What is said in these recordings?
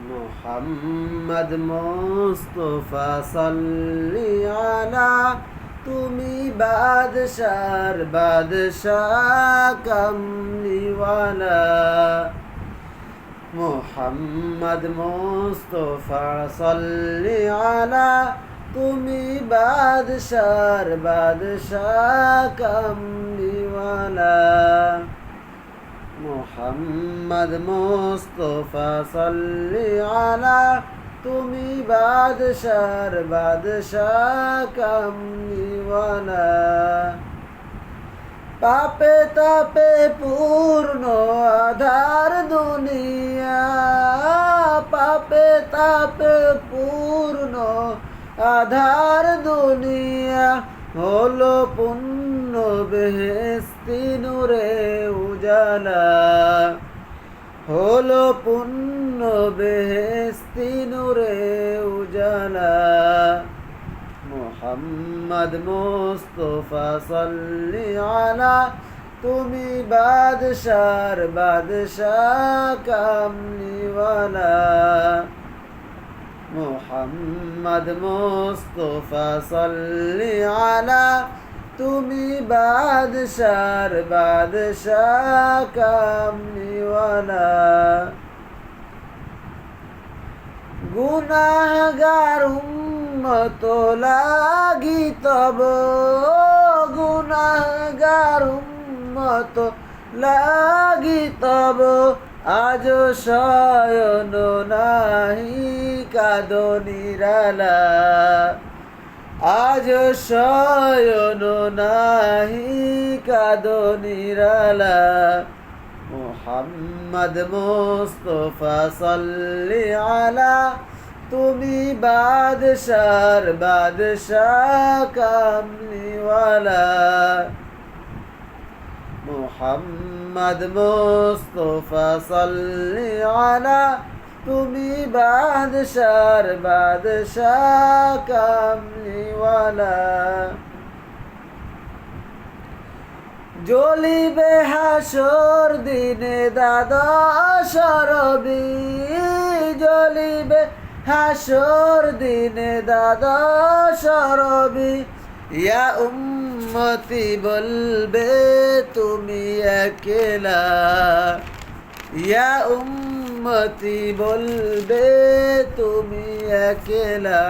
মোহাম্মদ মুস্তফা সাল্লি আলা, তুমি বাদশার বাদশাহ কামলিওয়ালা। মোহাম্মদ মুস্তফা সাল্লি আলা, তুমি বাদশার বাদশাহ কামলিওয়ালা। মোহাম্মদ মুস্তফা সাল্লি আলা, তুমি বাদশার বাদশাহ কামলিওয়ালা। পাপে তাপে পূর্ণ আধার দুনিয়া, পাপে তাপে পূর্ণ আধার দুনিয়া, হলো পুণ্য বেহেশতি নূরে উজালা, হলো পুণ্য বেহেশতি নূরে উজালা। মোহাম্মদ মুস্তফা সাল্লি আলা, তুমি বাদশার বাদশাহ কামলিওয়ালা। মোহাম্মদ মুস্তফা সাল্লি আলা, তুমি বাদশার বাদশাহ কামলিওয়ালা। গুনাহগার উম্মত লাগি তব, গুনাহগার উম্মত লাগি তব, আজ শয়ন নাহি কাঁদো নিরালা, আজ শয়ন নাহি কাঁদো নিরালা। মোহাম্মদ মুস্তফা সাল্লি আলা, তুমি বাদশার বাদশাহ কামলিওয়ালা। মোহাম্মদ মুস্তফা সাল্লি আলা, তুমি বাদশার বাদশাহ কামলিওয়ালা। জ্বলিবে হাসর দিনে দ্বাদশ রবি, জ্বলিবে হাসর দিনে দ্বাদশ রবি, ইয়া উম্মতি বলবে তুমি একলা, ইয়া উম্মতি বলবে তুমি একলা।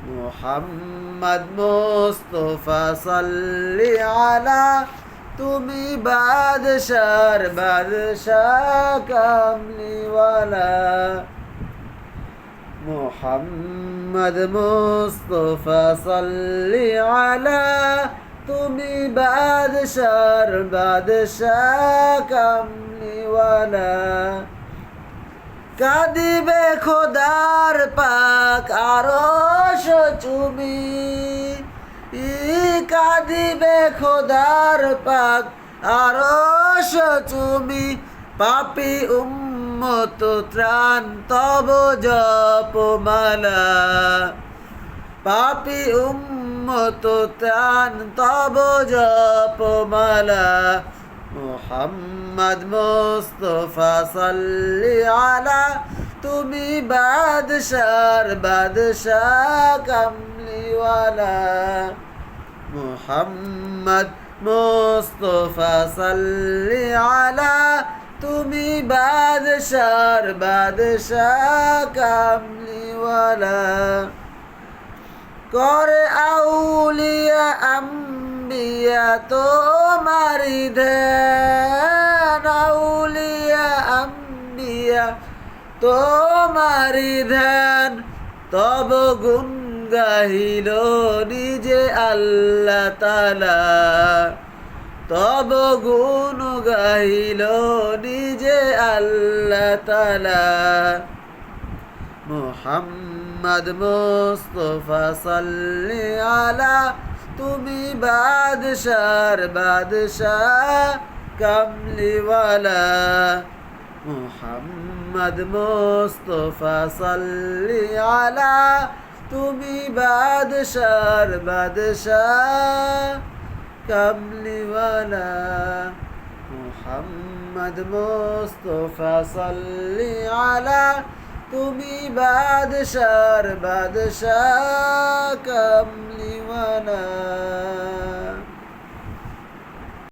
মোহাম্মদ মুস্তফা সাল্লি আলা, তুমি বাদশার বাদশাহ কামলিওয়ালা। মোহাম্মদ মুস্তফা সাল্লি আলা, তুমি বাদশার বাদশাহ কামলিওয়ালা। কাঁদিবে খোদার পাক আরশ চুমি, কাঁদিবে খোদার পাক আরশ চুমি, পাপী উম্মত ত্রাণ তব জপমালা, পাপী উম্মত ত্রাণ তব জপমালা। মোহাম্মদ মুস্তফা সাল্লি আলা, তুমি বাদশার বাদশাহ কামলিওয়ালা। মোহাম্মদ মুস্তফা সাল্লি আলা, তুমি বাদশার বাদশাহ কামলিওয়ালা। করে আউলিয়া আম্বিয়া তোমারি ধ্যান, আউলিয়া আম্বিয়া তোমারি ধ্যান, তব গুণ গাহিল নিজে আল্লাহ তাআলা, তব গুণ গাহিল নিজে আল্লাহ তাআলা। মোহাম্মদ মুস্তফা সাল্লি আলা, তুমি বাদশার বাদশাহ কামলিওয়ালা। মোহাম্মদ মুস্তফা সাল্লি আলা, তুমি বাদশার বাদশাহ কামলিওয়ালা। মোহাম্মদ মোহাম্মদ মুস্তফা সাল্লি আলা তুমি বাদশার বাদশাহ কামলিওয়ালা